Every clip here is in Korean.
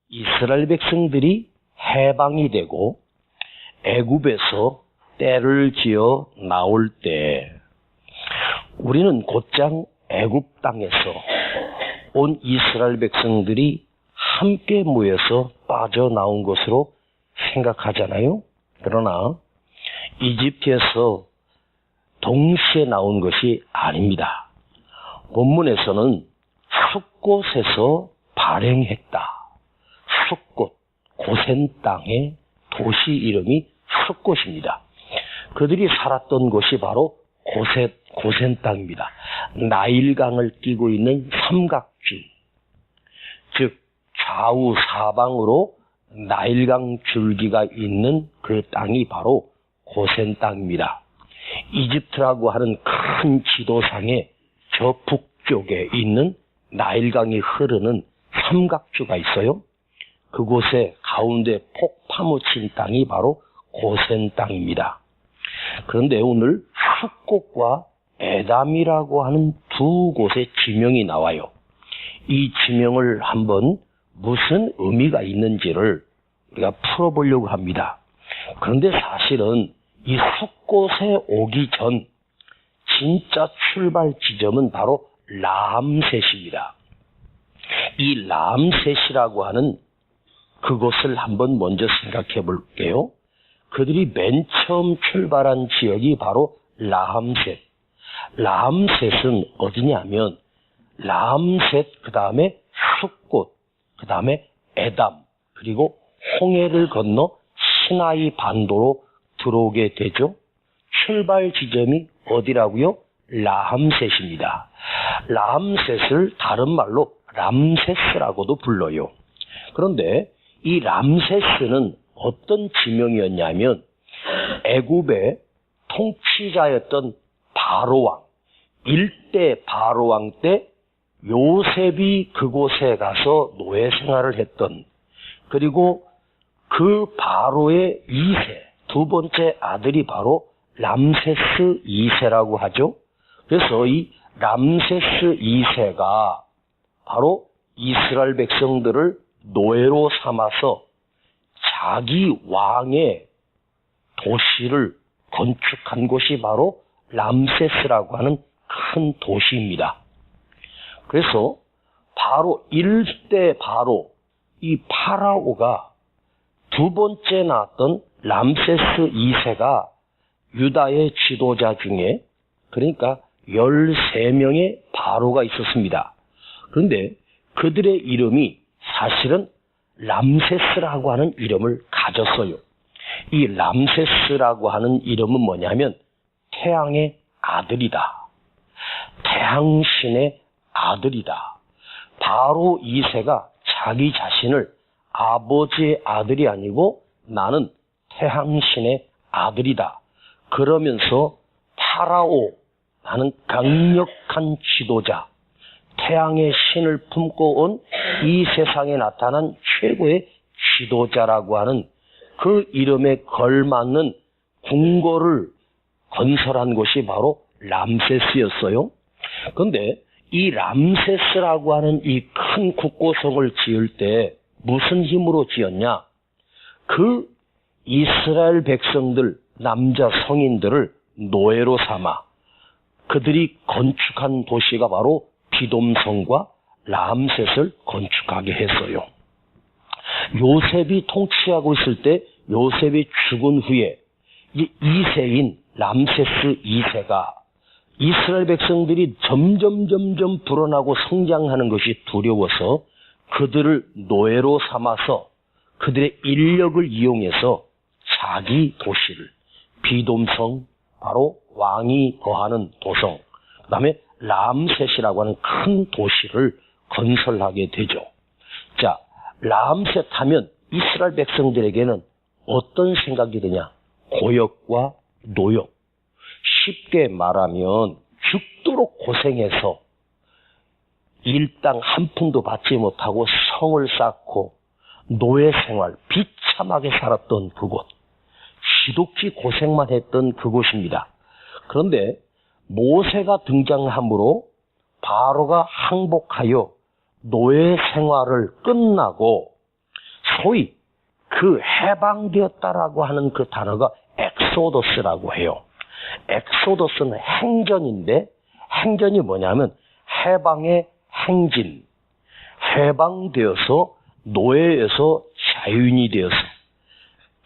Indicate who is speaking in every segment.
Speaker 1: 이스라엘 백성들이 해방이 되고 애굽에서 떼를 지어 나올 때 우리는 곧장 애굽 땅에서 온 이스라엘 백성들이 함께 모여서 빠져나온 것으로 생각하잖아요. 그러나 이집트에서 동시에 나온 것이 아닙니다. 본문에서는 숫곳에서 발행했다. 숫곳, 고센 땅의 도시 이름이 숫곳입니다. 그들이 살았던 곳이 바로 고센 땅입니다. 나일강을 끼고 있는 삼각지, 즉 좌우 사방으로 나일강 줄기가 있는 그 땅이 바로 고센 땅입니다. 이집트라고 하는 큰 지도상의 저 북쪽에 있는 나일강이 흐르는 삼각주가 있어요. 그곳에 가운데 폭 파묻힌 땅이 바로 고센 땅입니다. 그런데 오늘 숫곳과 에담이라고 하는 두 곳의 지명이 나와요. 이 지명을 한번 무슨 의미가 있는지를 우리가 풀어보려고 합니다. 그런데 사실은 이 숫곳에 오기 전 진짜 출발 지점은 바로 라암셋입니다. 이 라암셋이라고 하는 그곳을 한번 먼저 생각해 볼게요. 그들이 맨 처음 출발한 지역이 바로 라암셋. 라암셋은 어디냐면 라암셋, 그 다음에 숫곳, 그 다음에 에담, 그리고 홍해를 건너 시나이 반도로 들어오게 되죠. 출발 지점이 어디라고요? 라암셋입니다. 라암셋을 다른 말로 람세스라고도 불러요. 그런데 이 람세스는 어떤 지명이었냐면 애굽의 통치자였던 바로왕, 일대 바로왕 때 요셉이 그곳에 가서 노예 생활을 했던, 그리고 그 바로의 2세, 두 번째 아들이 바로 람세스 2세라고 하죠. 그래서 이 람세스 2세가 바로 이스라엘 백성들을 노예로 삼아서 자기 왕의 도시를 건축한 곳이 바로 람세스라고 하는 큰 도시입니다. 그래서 바로 일대 바로 이 파라오가 두 번째 낳았던 람세스 2세가 유다의 지도자 중에, 그러니까 13명의 바로가 있었습니다. 그런데 그들의 이름이 사실은 람세스라고 하는 이름을 가졌어요. 이 람세스라고 하는 이름은 뭐냐면 태양의 아들이다. 태양신의 아들이다. 바로 2세가 자기 자신을 아버지의 아들이 아니고 나는 태양신의 아들이다. 그러면서 파라오, 나는 강력한 지도자, 태양의 신을 품고 온 이 세상에 나타난 최고의 지도자라고 하는 그 이름에 걸맞는 궁궐을 건설한 곳이 바로 람세스였어요. 그런데 이 람세스라고 하는 이 큰 국고성을 지을 때 무슨 힘으로 지었냐? 그 이스라엘 백성들, 남자 성인들을 노예로 삼아 그들이 건축한 도시가 바로 비돔성과 람셋을 건축하게 했어요. 요셉이 통치하고 있을 때 요셉이 죽은 후에 이 2세인 람세스 2세가 이스라엘 백성들이 점점 불어나고 성장하는 것이 두려워서 그들을 노예로 삼아서 그들의 인력을 이용해서 자기 도시를, 비돔성, 바로 왕이 거하는 도성, 그 다음에 람셋이라고 하는 큰 도시를 건설하게 되죠. 자, 람셋 하면 이스라엘 백성들에게는 어떤 생각이 드냐? 고역과 노역. 쉽게 말하면 죽도록 고생해서 일당 한 푼도 받지 못하고 성을 쌓고 노예 생활 비참하게 살았던 그곳, 지독히 고생만 했던 그곳입니다. 그런데 모세가 등장함으로 바로가 항복하여 노예 생활을 끝나고 소위 그 해방되었다라고 하는 그 단어가 엑소더스라고 해요. 엑소더스는 행전인데 행전이 뭐냐면 해방의 행진, 해방되어서 노예에서 자유인이 되어서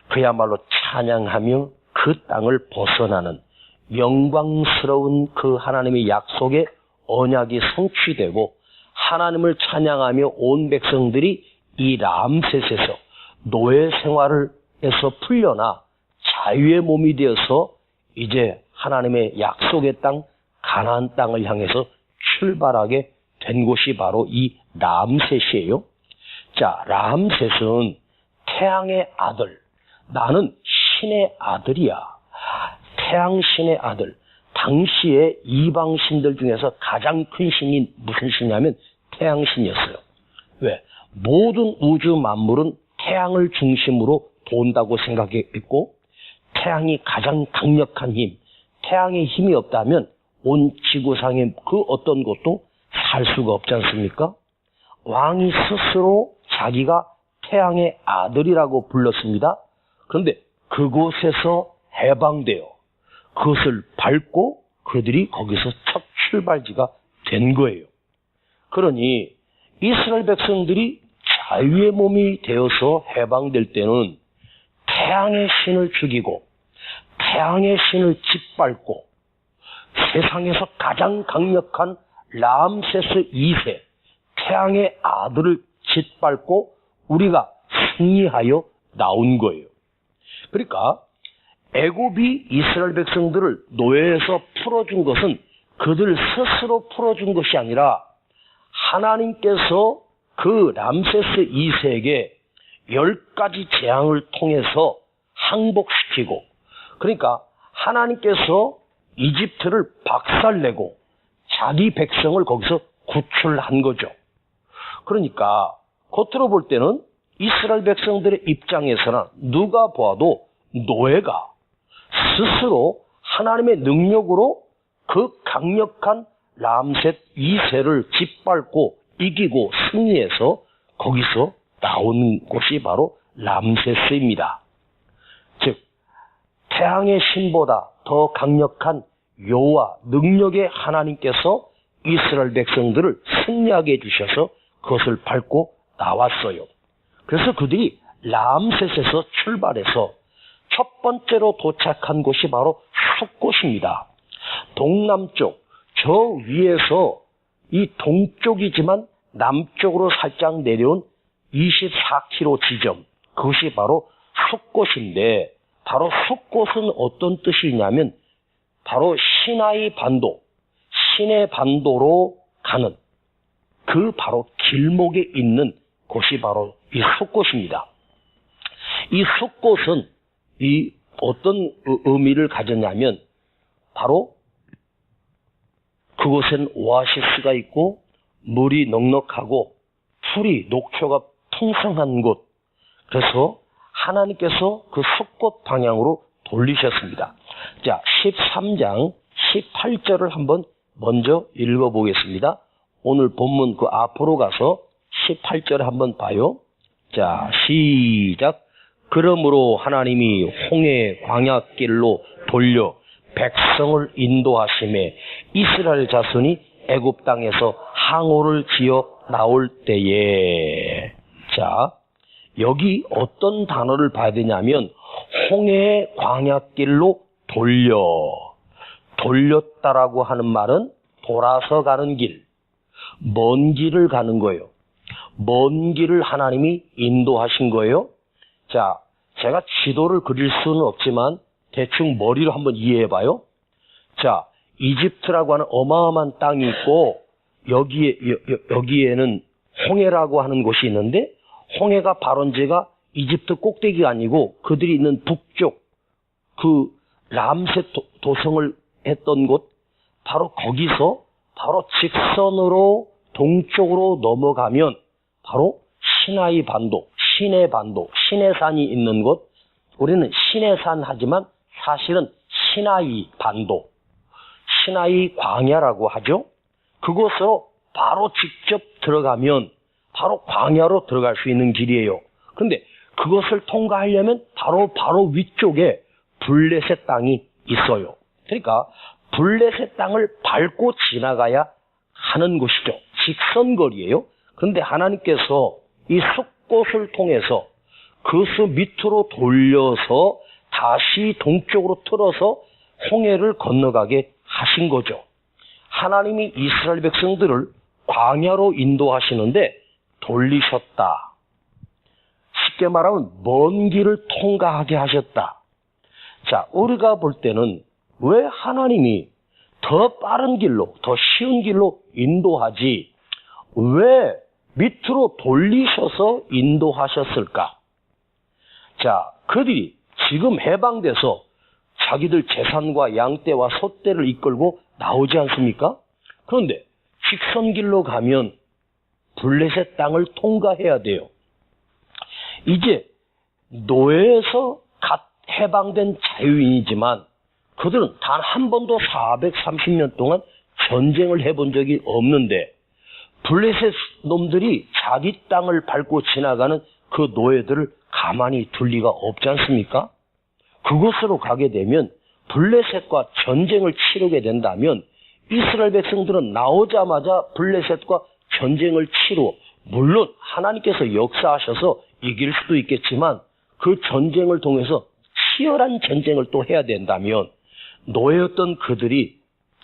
Speaker 1: 그야말로 찬양하며 그 땅을 벗어나는 영광스러운 그 하나님의 약속의 언약이 성취되고 하나님을 찬양하며 온 백성들이 이 람셋에서 노예 생활에서 풀려나 자유의 몸이 되어서 이제 하나님의 약속의 땅 가나안 땅을 향해서 출발하게 된 곳이 바로 이 람셋이에요. 자, 람셋은 태양의 아들, 나는 신의 아들이야. 태양 신의 아들. 당시에 이방 신들 중에서 가장 큰 신이 무슨 신이냐면 태양 신이었어요. 왜? 모든 우주 만물은 태양을 중심으로 돈다고 생각했고 태양이 가장 강력한 힘, 태양의 힘이 없다면 온 지구상의 그 어떤 것도 살 수가 없지 않습니까? 왕이 스스로 자기가 태양의 아들이라고 불렀습니다. 그런데 그곳에서 해방되어 그것을 밟고 그들이 거기서 첫 출발지가 된 거예요. 그러니 이스라엘 백성들이 자유의 몸이 되어서 해방될 때는 태양의 신을 죽이고 태양의 신을 짓밟고 세상에서 가장 강력한 람세스 2세 태양의 아들을 짓밟고 우리가 승리하여 나온 거예요. 그러니까 애굽이 이스라엘 백성들을 노예에서 풀어준 것은 그들 스스로 풀어준 것이 아니라 하나님께서 그 람세스 2세에게 10가지 재앙을 통해서 항복시키고 그러니까 하나님께서 이집트를 박살내고 자기 백성을 거기서 구출한 거죠. 그러니까 겉으로 볼 때는 이스라엘 백성들의 입장에서는 누가 보아도 노예가 스스로 하나님의 능력으로 그 강력한 람셋 2세를 짓밟고 이기고 승리해서 거기서 나온 곳이 바로 람세스입니다. 즉 태양의 신보다 더 강력한 여호와 능력의 하나님께서 이스라엘 백성들을 승리하게 해주셔서 그것을 밟고 나왔어요. 그래서 그들이 람셋에서 출발해서 첫 번째로 도착한 곳이 바로 숫곳입니다. 동남쪽 저 위에서 이 동쪽이지만 남쪽으로 살짝 내려온 24km 지점 그것이 바로 숫곳인데 바로 숫곳은 어떤 뜻이냐면 바로 시나이 반도 신의 반도로 가는 그 바로 길목에 있는 곳이 바로 이 숫곳입니다. 이 숫곳은 이 어떤 의미를 가졌냐면 바로 그곳엔 오아시스가 있고 물이 넉넉하고 풀이 녹초가 풍성한 곳 그래서 하나님께서 그 숫곳 방향으로 돌리셨습니다. 자, 13장 18절을 한번 먼저 읽어보겠습니다. 오늘 본문 그 앞으로 가서 18절을 한번 봐요. 자, 시작. 그러므로 하나님이 홍해 광야길로 돌려 백성을 인도하심에 이스라엘 자손이 애굽 땅에서 항오를 지어 나올 때에 자 여기 어떤 단어를 봐야 되냐면 홍해의 광야길로 돌렸다라고 하는 말은 돌아서 가는 길, 먼 길을 가는 거예요. 먼 길을 하나님이 인도하신 거예요. 자, 제가 지도를 그릴 수는 없지만 대충 머리로 한번 이해해봐요. 자, 이집트라고 하는 어마어마한 땅이 있고 여기에는 홍해라고 하는 곳이 있는데 홍해가 발원지가 이집트 꼭대기가 아니고 그들이 있는 북쪽 그 람셋 도성을 했던 곳 바로 거기서 바로 직선으로 동쪽으로 넘어가면 바로 시나이 반도, 시내 반도, 시내산이 있는 곳 우리는 시내산 하지만 사실은 시나이 반도, 시나이 광야라고 하죠. 그곳으로 바로 직접 들어가면 바로 광야로 들어갈 수 있는 길이에요. 그런데 그것을 통과하려면 바로 위쪽에 블레셋 땅이 있어요. 그러니까 블레셋 땅을 밟고 지나가야 하는 것이죠. 직선거리예요. 그런데 하나님께서 이 숲곳을 통해서 그 숲 밑으로 돌려서 다시 동쪽으로 틀어서 홍해를 건너가게 하신 거죠. 하나님이 이스라엘 백성들을 광야로 인도하시는데 돌리셨다. 쉽게 말하면 먼 길을 통과하게 하셨다. 자, 우리가 볼 때는 왜 하나님이 더 빠른 길로, 더 쉬운 길로 인도하지 왜 밑으로 돌리셔서 인도하셨을까? 자, 그들이 지금 해방돼서 자기들 재산과 양떼와 소떼를 이끌고 나오지 않습니까? 그런데 직선길로 가면 블레셋 땅을 통과해야 돼요. 이제 노예에서 갓 해방된 자유인이지만 그들은 단 한 번도 430년 동안 전쟁을 해본 적이 없는데 블레셋 놈들이 자기 땅을 밟고 지나가는 그 노예들을 가만히 둘 리가 없지 않습니까? 그곳으로 가게 되면 블레셋과 전쟁을 치르게 된다면 이스라엘 백성들은 나오자마자 블레셋과 전쟁을 치루, 물론 하나님께서 역사하셔서 이길 수도 있겠지만 그 전쟁을 통해서 치열한 전쟁을 또 해야 된다면 노예였던 그들이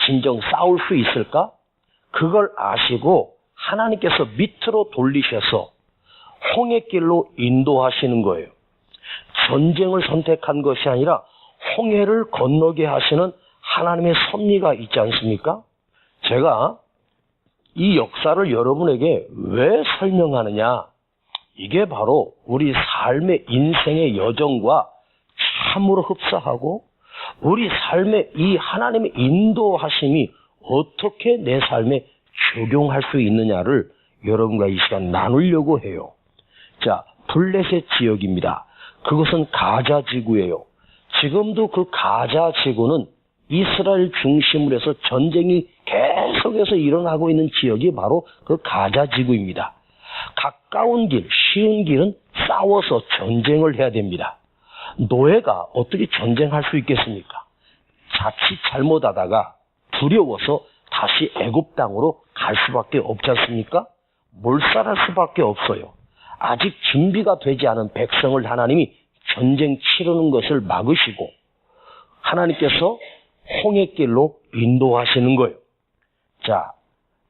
Speaker 1: 진정 싸울 수 있을까? 그걸 아시고 하나님께서 밑으로 돌리셔서 홍해길로 인도하시는 거예요. 전쟁을 선택한 것이 아니라 홍해를 건너게 하시는 하나님의 섭리가 있지 않습니까? 제가 이 역사를 여러분에게 왜 설명하느냐? 이게 바로 우리 삶의 인생의 여정과 참으로 흡사하고 우리 삶의 이 하나님의 인도하심이 어떻게 내 삶에 적용할 수 있느냐를 여러분과 이 시간 나누려고 해요. 자, 블레셋 지역입니다. 그것은 가자 지구예요. 지금도 그 가자 지구는 이스라엘 중심으로 해서 전쟁이 계속해서 일어나고 있는 지역이 바로 그 가자 지구입니다. 가까운 길, 쉬운 길은 싸워서 전쟁을 해야 됩니다. 노예가 어떻게 전쟁할 수 있겠습니까? 자칫 잘못하다가 두려워서 다시 애굽 땅으로 갈 수밖에 없지 않습니까? 몰살할 수밖에 없어요. 아직 준비가 되지 않은 백성을 하나님이 전쟁 치르는 것을 막으시고 하나님께서 홍해길로 인도하시는 거예요. 자,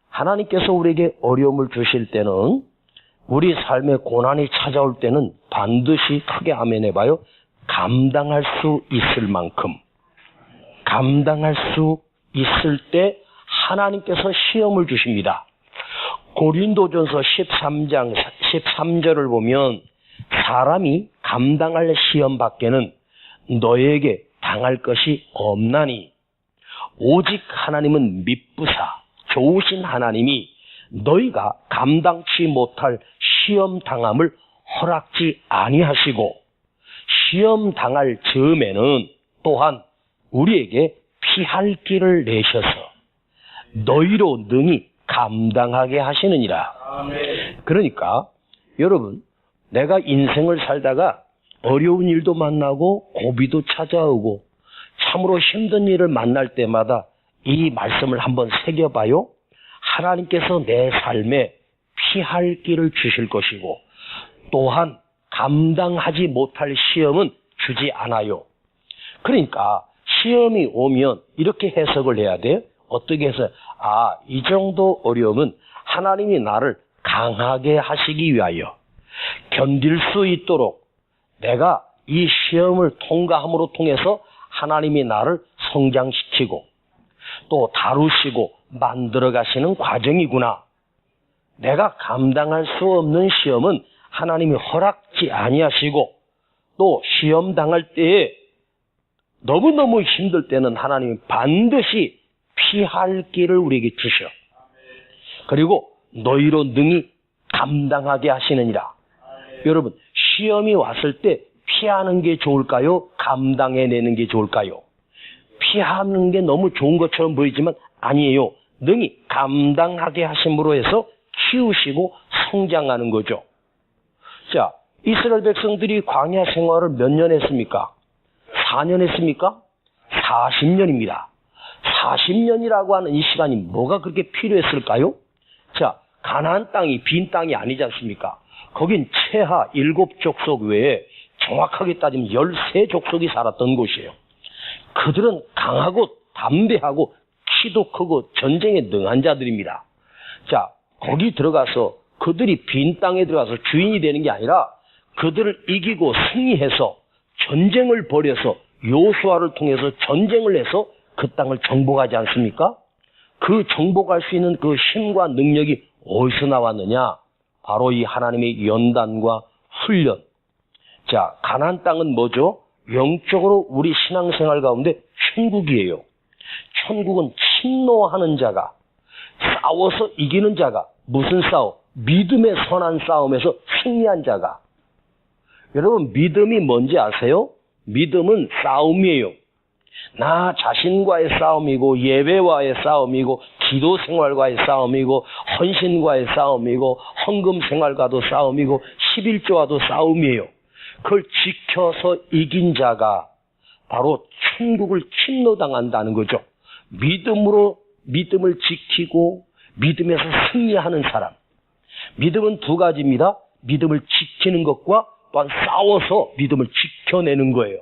Speaker 1: 하나님께서 우리에게 어려움을 주실 때는 우리 삶에 고난이 찾아올 때는 반드시 크게 아멘해봐요. 감당할 수 있을 만큼 감당할 수 있을 때 하나님께서 시험을 주십니다. 고린도전서 13장 13절을 보면 사람이 감당할 시험 밖에는 너에게 당할 것이 없나니 오직 하나님은 미쁘사 좋으신 하나님이 너희가 감당치 못할 시험 당함을 허락지 아니하시고 시험 당할 즈음에는 또한 우리에게 피할 길을 내셔서 너희로 능히 감당하게 하시느니라. 그러니까 여러분, 내가 인생을 살다가 어려운 일도 만나고 고비도 찾아오고 참으로 힘든 일을 만날 때마다 이 말씀을 한번 새겨봐요. 하나님께서 내 삶에 피할 길을 주실 것이고 또한 감당하지 못할 시험은 주지 않아요. 그러니까 시험이 오면 이렇게 해석을 해야 돼요. 어떻게 해서 이 정도 어려움은 하나님이 나를 강하게 하시기 위하여 견딜 수 있도록 내가 이 시험을 통과함으로 통해서 하나님이 나를 성장시키고 또 다루시고 만들어 가시는 과정이구나. 내가 감당할 수 없는 시험은 하나님이 허락지 아니하시고 또 시험 당할 때에 너무너무 힘들 때는 하나님이 반드시 피할 길을 우리에게 주셔. 그리고 너희로 능히 감당하게 하시느니라. 여러분, 시험이 왔을 때 피하는 게 좋을까요? 감당해내는 게 좋을까요? 피하는 게 너무 좋은 것처럼 보이지만 아니에요. 능히 감당하게 하심으로 해서 키우시고 성장하는 거죠. 자, 이스라엘 백성들이 광야 생활을 몇 년 했습니까? 4년 했습니까? 40년입니다. 40년이라고 하는 이 시간이 뭐가 그렇게 필요했을까요? 자, 가나안 땅이 빈 땅이 아니지 않습니까? 거긴 체하 7족속 외에 정확하게 따지면 13족속이 살았던 곳이에요. 그들은 강하고 담대하고 키도 크고 전쟁에 능한 자들입니다. 자, 거기 들어가서 그들이 빈 땅에 들어가서 주인이 되는 게 아니라 그들을 이기고 승리해서 전쟁을 벌여서 요수아를 통해서 전쟁을 해서 그 땅을 정복하지 않습니까? 그 정복할 수 있는 그 힘과 능력이 어디서 나왔느냐? 바로 이 하나님의 연단과 훈련. 자, 가나안 땅은 뭐죠? 영적으로 우리 신앙생활 가운데 천국이에요. 천국은 침노하는 자가, 싸워서 이기는 자가, 무슨 싸움? 믿음의 선한 싸움에서 승리한 자가. 여러분, 믿음이 뭔지 아세요? 믿음은 싸움이에요. 나 자신과의 싸움이고, 예배와의 싸움이고, 기도 생활과의 싸움이고, 헌신과의 싸움이고, 헌금 생활과도 싸움이고, 11조와도 싸움이에요. 그걸 지켜서 이긴 자가 바로 천국을 침노당한다는 거죠. 믿음을 지키고 믿음에서 승리하는 사람. 믿음은 두 가지입니다. 믿음을 지키는 것과 또한 싸워서 믿음을 지켜내는 거예요.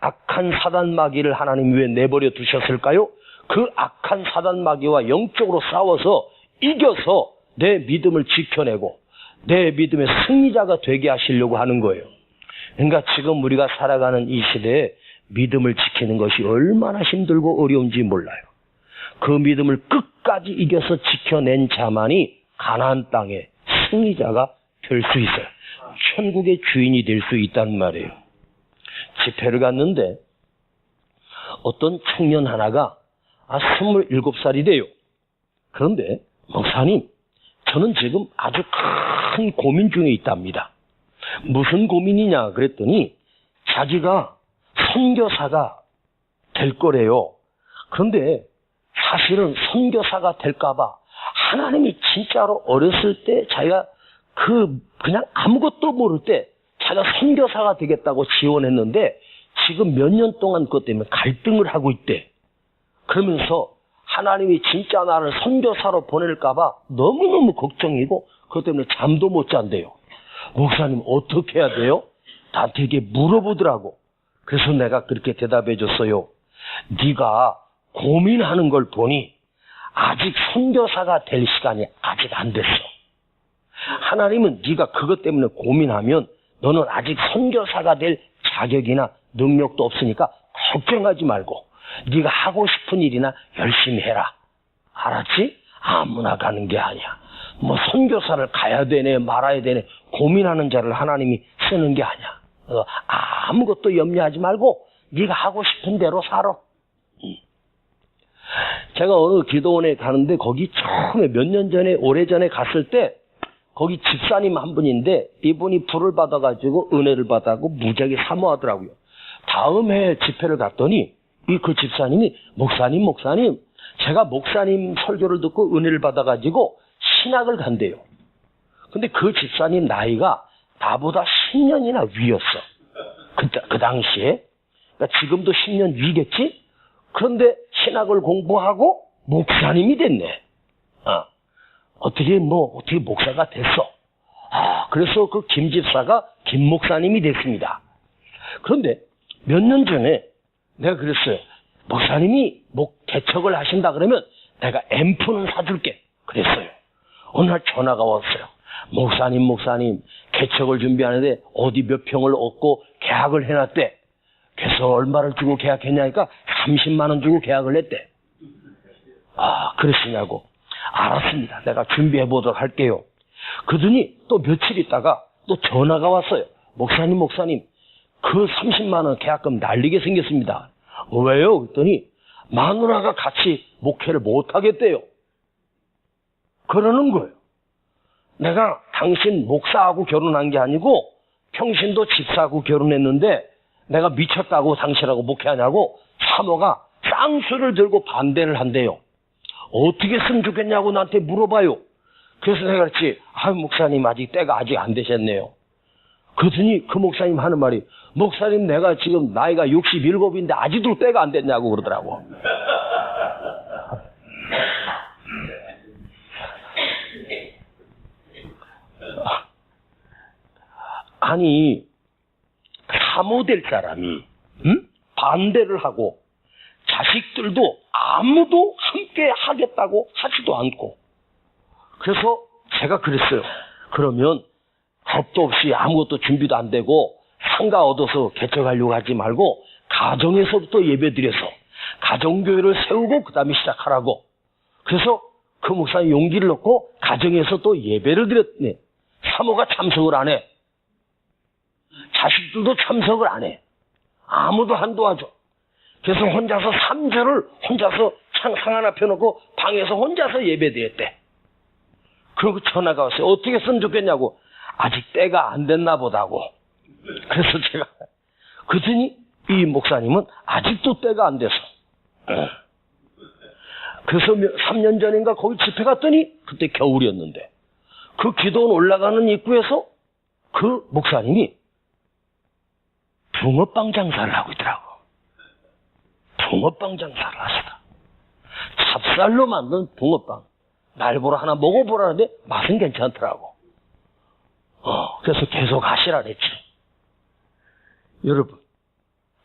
Speaker 1: 악한 사단 마귀를 하나님 왜 내버려 두셨을까요? 그 악한 사단 마귀와 영적으로 싸워서 이겨서 내 믿음을 지켜내고 내 믿음의 승리자가 되게 하시려고 하는 거예요. 그러니까 지금 우리가 살아가는 이 시대에 믿음을 지키는 것이 얼마나 힘들고 어려운지 몰라요. 그 믿음을 끝까지 이겨서 지켜낸 자만이 가나안 땅의 승리자가 될 수 있어요. 천국의 주인이 될 수 있단 말이에요. 집회를 갔는데 어떤 청년 하나가 27살이 돼요. 그런데 목사님, 저는 지금 아주 큰 고민 중에 있답니다. 무슨 고민이냐 그랬더니 자기가 선교사가 될 거래요. 그런데 사실은 선교사가 될까봐 하나님이 진짜로 어렸을 때 자기가 그냥 아무것도 모를 때 자기가 선교사가 되겠다고 지원했는데 지금 몇 년 동안 그것 때문에 갈등을 하고 있대. 그러면서 하나님이 진짜 나를 선교사로 보낼까봐 너무너무 걱정이고 그것 때문에 잠도 못 잔대요. 목사님 어떻게 해야 돼요? 나한테 이게 물어보더라고. 그래서 내가 그렇게 대답해 줬어요. 네가 고민하는 걸 보니 아직 선교사가 될 시간이 아직 안 됐어. 하나님은 네가 그것 때문에 고민하면 너는 아직 선교사가 될 자격이나 능력도 없으니까 걱정하지 말고 네가 하고 싶은 일이나 열심히 해라. 알았지? 아무나 가는 게 아니야. 뭐 선교사를 가야 되네 말아야 되네 고민하는 자를 하나님이 쓰는 게 아니야. 아무것도 염려하지 말고 네가 하고 싶은 대로 살아. 제가 어느 기도원에 가는데 거기 처음에 몇 년 전에 오래전에 갔을 때 거기 집사님 한 분인데 이분이 불을 받아가지고 은혜를 받아고 무지하게 사모하더라고요. 다음 해 집회를 갔더니 그 집사님이 목사님 제가 목사님 설교를 듣고 은혜를 받아가지고 신학을 간대요. 근데 그 집사님 나이가 나보다 10년이나 위였어. 그 당시에. 그러니까 지금도 10년 위겠지? 그런데 신학을 공부하고 목사님이 됐네. 어떻게 목사가 됐어. 그래서 그 김 집사가 김 목사님이 됐습니다. 그런데 몇 년 전에 내가 그랬어요. 목사님이 개척을 하신다 그러면 내가 앰프는 사줄게. 그랬어요. 어느 날 전화가 왔어요. 목사님, 개척을 준비하는데 어디 몇 평을 얻고 계약을 해놨대. 그래서 얼마를 주고 계약했냐니까 30만 원 주고 계약을 했대. 그랬으냐고. 알았습니다. 내가 준비해보도록 할게요. 그러더니 또 며칠 있다가 또 전화가 왔어요. 목사님, 그 30만 원 계약금 날리게 생겼습니다. 왜요? 그랬더니 마누라가 같이 목회를 못하겠대요. 그러는 거예요. 내가 당신 목사하고 결혼한 게 아니고 평신도 집사하고 결혼했는데 내가 미쳤다고 당신하고 목회하냐고 사모가 쌍수를 들고 반대를 한대요. 어떻게 했으면 좋겠냐고 나한테 물어봐요. 그래서 내가 그랬지. 목사님 아직 때가 아직 안 되셨네요. 그러더니 그 목사님 하는 말이, 목사님 내가 지금 나이가 67인데 아직도 때가 안 됐냐고 그러더라고. 아니, 사모될 사람이 반대를 하고 자식들도 아무도 함께 하겠다고 하지도 않고, 그래서 제가 그랬어요. 그러면 겁도 없이 아무것도 준비도 안 되고 상가 얻어서 개척하려고 하지 말고 가정에서부터 예배드려서 가정교회를 세우고 그 다음에 시작하라고. 그래서 그 목사님 용기를 넣고 가정에서 또 예배를 드렸네. 사모가 참석을 안 해. 자식들도 참석을 안 해. 아무도 안 도와줘. 그래서 혼자서 3절을 혼자서 상 하나 펴놓고 방에서 혼자서 예배드렸대. 그리고 전화가 왔어요. 어떻게 했으면 좋겠냐고. 아직 때가 안 됐나 보다고. 그래서 제가 그랬더니 이 목사님은 아직도 때가 안 돼서. 그래서 3년 전인가 거기 집회 갔더니 그때 겨울이었는데 그 기도원 올라가는 입구에서 그 목사님이 붕어빵 장사를 하고 있더라고. 붕어빵 장사를 하시다. 찹쌀로 만든 붕어빵. 날 보러 하나 먹어보라는데 맛은 괜찮더라고. 그래서 계속 하시라 그랬지. 여러분,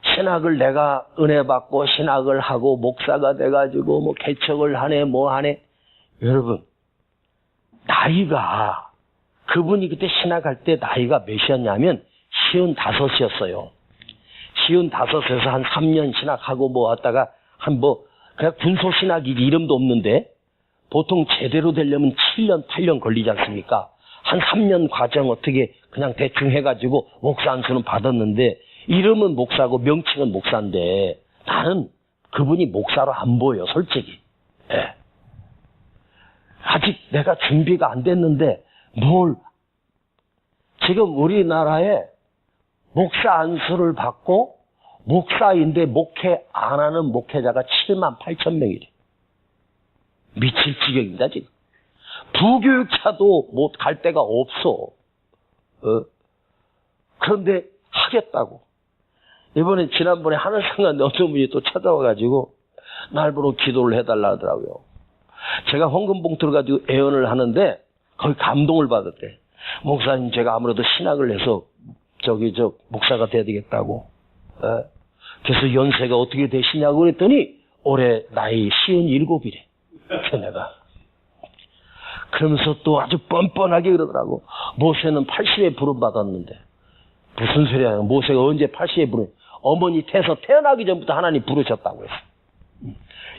Speaker 1: 신학을 내가 은혜 받고 신학을 하고 목사가 돼가지고 뭐 개척을 하네 뭐 하네. 여러분, 나이가, 그분이 그때 신학할 때 나이가 몇이었냐면 55이었어요. 55에서 한 3년 신학하고 뭐 왔다가 그냥 군소 신학이지 이름도 없는데 보통 제대로 되려면 7년, 8년 걸리지 않습니까? 한 3년 과정 어떻게 그냥 대충 해가지고 목사 안수는 받았는데 이름은 목사고 명칭은 목사인데 나는 그분이 목사로 안 보여, 솔직히. 예. 아직 내가 준비가 안 됐는데 지금 우리나라에 목사 안수를 받고 목사인데 목회 안 하는 목회자가 7만 8천 명이래. 미칠 지경입니다, 지금. 부교육자도 못 갈 데가 없어. 그런데 하겠다고. 지난번에 하늘상관 어떤 분이 또 찾아와가지고 날 보러 기도를 해달라 하더라고요. 제가 헌금 봉투를 가지고 애언을 하는데 거기 감동을 받았대. 목사님, 제가 아무래도 신학을 해서 목사가 돼야 되겠다고. 그래서 연세가 어떻게 되시냐고 그랬더니 올해 나이 57이래. 내가. 그러면서 또 아주 뻔뻔하게 그러더라고. 모세는 80에 부름받았는데. 무슨 소리야. 모세가 언제 80에 부름. 어머니 태서 태어나기 전부터 하나님 부르셨다고 했어.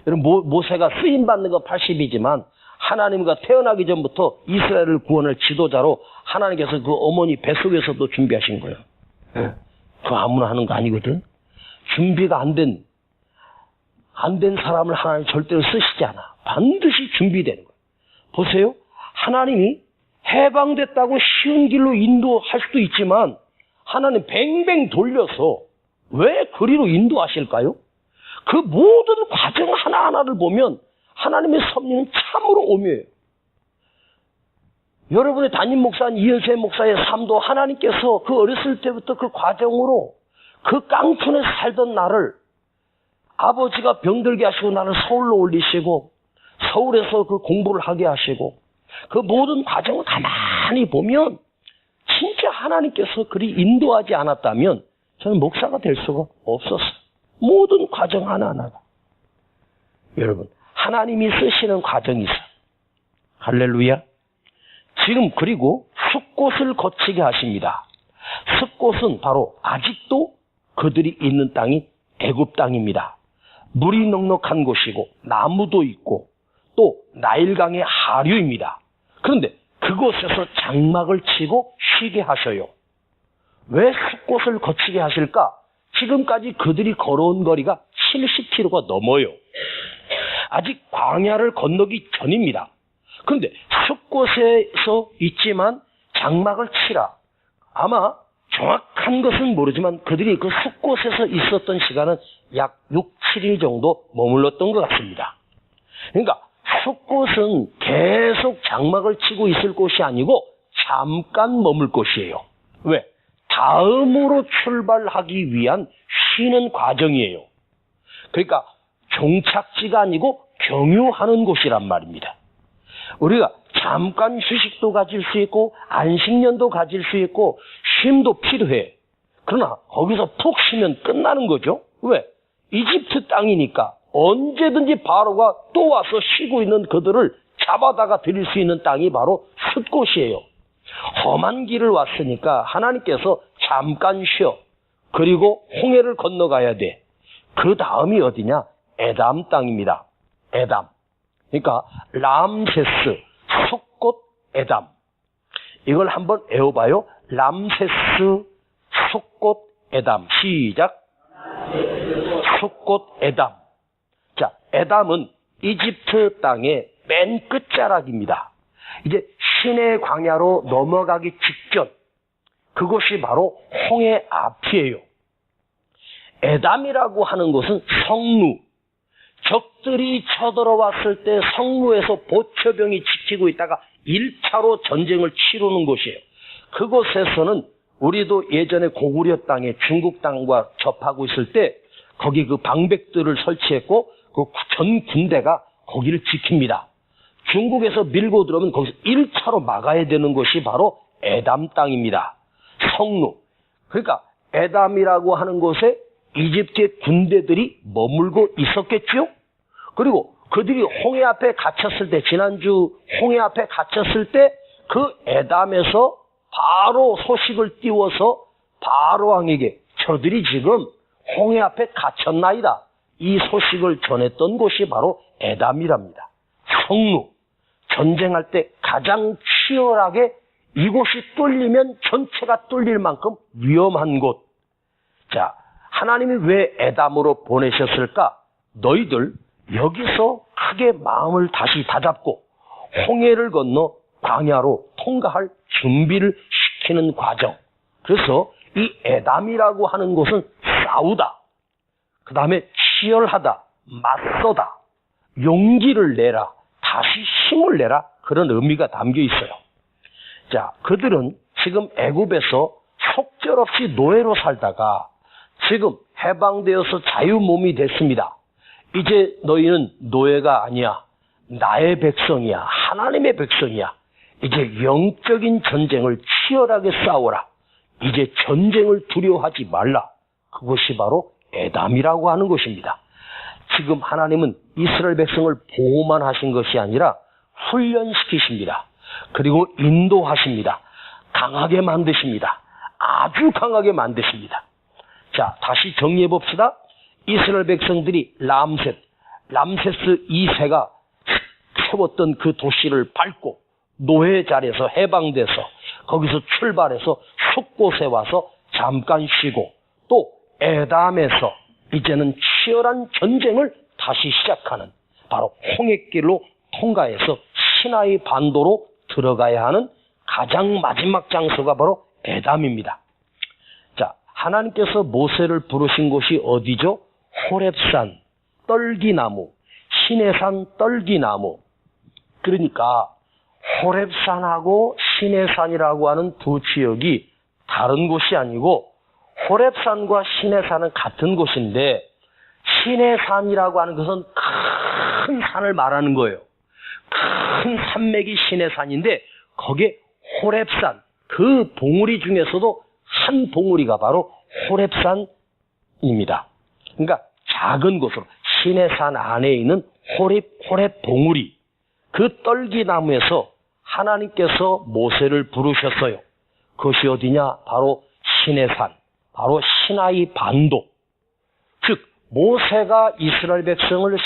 Speaker 1: 여러분, 모세가 쓰임받는 건 80이지만 하나님과 태어나기 전부터 이스라엘을 구원할 지도자로 하나님께서 그 어머니 뱃속에서도 준비하신 거예요. 그거 아무나 하는 거 아니거든. 준비가 안 된 사람을 하나님 절대로 쓰시지 않아. 반드시 준비되는 거예요. 보세요. 하나님이 해방됐다고 쉬운 길로 인도할 수도 있지만 하나님 뱅뱅 돌려서 왜 그리로 인도하실까요? 그 모든 과정 하나하나를 보면 하나님의 섭리는 참으로 오묘해요. 여러분의 담임 목사인 이현세 목사의 삶도 하나님께서 그 어렸을 때부터 그 과정으로 그 깡촌에서 살던 나를 아버지가 병들게 하시고 나를 서울로 올리시고 서울에서 그 공부를 하게 하시고 그 모든 과정을 가만히 보면 진짜 하나님께서 그리 인도하지 않았다면 저는 목사가 될 수가 없었어요. 모든 과정 하나하나가. 여러분, 하나님이 쓰시는 과정이 있어요. 할렐루야. 지금 그리고 숫곳을 거치게 하십니다. 숫곳은 바로 아직도 그들이 있는 땅이 애굽 땅입니다. 물이 넉넉한 곳이고 나무도 있고 또 나일강의 하류입니다. 그런데 그곳에서 장막을 치고 쉬게 하셔요. 왜 숫곳을 거치게 하실까? 지금까지 그들이 걸어온 거리가 70km가 넘어요. 아직 광야를 건너기 전입니다. 그런데 숫곳에서 있지만 장막을 치라. 아마 정확한 것은 모르지만 그들이 그 숫곳에서 있었던 시간은 약 6, 7일 정도 머물렀던 것 같습니다. 그러니까 숫곳은 계속 장막을 치고 있을 곳이 아니고 잠깐 머물 곳이에요. 왜? 다음으로 출발하기 위한 쉬는 과정이에요. 그러니까 종착지가 아니고 경유하는 곳이란 말입니다. 우리가 잠깐 휴식도 가질 수 있고 안식년도 가질 수 있고 쉼도 필요해. 그러나 거기서 푹 쉬면 끝나는 거죠. 왜? 이집트 땅이니까 언제든지 바로가 또 와서 쉬고 있는 그들을 잡아다가 드릴 수 있는 땅이 바로 숫곳이에요. 험한 길을 왔으니까 하나님께서 잠깐 쉬어. 그리고 홍해를 건너가야 돼. 그 다음이 어디냐? 에담 땅입니다. 에담. 그러니까 람세스, 숫곳, 에담. 이걸 한번 외워봐요. 람세스, 숫곳, 에담. 시작. 숫곳, 에담. 자, 에담은 이집트 땅의 맨 끝자락입니다. 이제 시내 광야로 넘어가기 직전, 그곳이 바로 홍해 앞이에요. 에담이라고 하는 것은 성루. 적들이 쳐들어왔을 때 성루에서 보초병이 지키고 있다가 1차로 전쟁을 치르는 곳이에요. 그곳에서는 우리도 예전에 고구려 땅에 중국 땅과 접하고 있을 때 거기 그 방백들을 설치했고 그 전 군대가 거기를 지킵니다. 중국에서 밀고 들어오면 거기서 1차로 막아야 되는 것이 바로 에담 땅입니다. 성루. 그러니까 에담이라고 하는 곳에 이집트의 군대들이 머물고 있었겠죠? 그리고 그들이 홍해 앞에 갇혔을 때, 지난주 홍해 앞에 갇혔을 때 그 에담에서 바로 소식을 띄워서 바로 왕에게 저들이 지금 홍해 앞에 갇혔나이다. 이 소식을 전했던 곳이 바로 에담이랍니다. 성루. 전쟁할 때 가장 치열하게 이곳이 뚫리면 전체가 뚫릴 만큼 위험한 곳. 자, 하나님이 왜 에담으로 보내셨을까? 너희들 여기서 크게 마음을 다시 다잡고 홍해를 건너 광야로 통과할 준비를 시키는 과정. 그래서 이 에담이라고 하는 곳은 싸우다. 그 다음에 치열하다. 맞서다. 용기를 내라. 다시 힘을 내라. 그런 의미가 담겨 있어요. 자, 그들은 지금 애굽에서 속절없이 노예로 살다가 지금 해방되어서 자유몸이 됐습니다. 이제 너희는 노예가 아니야. 나의 백성이야. 하나님의 백성이야. 이제 영적인 전쟁을 치열하게 싸워라. 이제 전쟁을 두려워하지 말라. 그것이 바로 에담이라고 하는 것입니다. 지금 하나님은 이스라엘 백성을 보호만 하신 것이 아니라 훈련시키십니다. 그리고 인도하십니다. 강하게 만드십니다. 아주 강하게 만드십니다. 자, 다시 정리해 봅시다. 이스라엘 백성들이 람세스 2세가 세웠던 그 도시를 밟고 노예 자리에서 해방돼서 거기서 출발해서 숫곳에 와서 잠깐 쉬고 또 에담에서 이제는 치열한 전쟁을 다시 시작하는 바로 홍해길로 통과해서 시나이 반도로 들어가야 하는 가장 마지막 장소가 바로 에담입니다. 자, 하나님께서 모세를 부르신 곳이 어디죠? 호렙산, 떨기나무, 시내산 떨기나무. 그러니까 호렙산하고 시내산이라고 하는 두 지역이 다른 곳이 아니고 호렙산과 시내산은 같은 곳인데 시내산이라고 하는 것은 큰 산을 말하는 거예요. 큰 산맥이 시내산인데 거기에 호렙산, 그 봉우리 중에서도 한 봉우리가 바로 호렙산입니다. 그러니까 작은 곳으로 시내산 안에 있는 호렙 봉우리, 그 떨기나무에서 하나님께서 모세를 부르셨어요. 그것이 어디냐? 바로 시내산, 바로 시나이 반도. 즉 모세가 이스라엘 백성을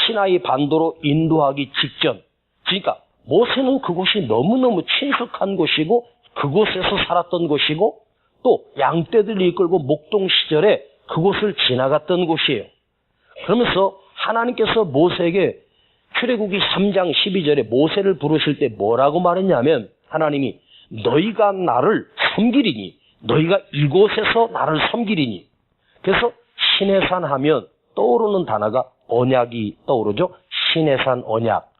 Speaker 1: 시나이 반도로 인도하기 직전, 그러니까 모세는 그곳이 너무너무 친숙한 곳이고 그곳에서 살았던 곳이고 또 양떼들 이끌고 목동 시절에 그곳을 지나갔던 곳이에요. 그러면서 하나님께서 모세에게 출애굽기 3장 12절에 모세를 부르실 때 뭐라고 말했냐면 하나님이 너희가 나를 섬기리니, 너희가 이곳에서 나를 섬기리니. 그래서 시내산 하면 떠오르는 단어가 언약이 떠오르죠. 시내산 언약.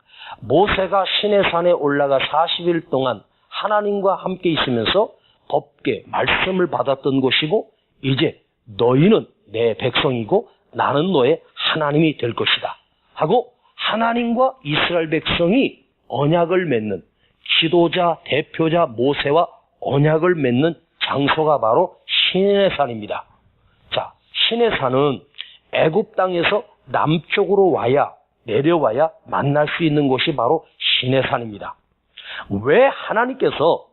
Speaker 1: 모세가 시내산에 올라가 40일 동안 하나님과 함께 있으면서 법계, 말씀을 받았던 곳이고 이제 너희는 내 백성이고 나는 너의 하나님이 될 것이다 하고 하나님과 이스라엘 백성이 언약을 맺는 지도자, 대표자 모세와 언약을 맺는 장소가 바로 시내산입니다. 자, 시내산은 애굽 땅에서 남쪽으로 내려와야 만날 수 있는 곳이 바로 시내산입니다. 왜 하나님께서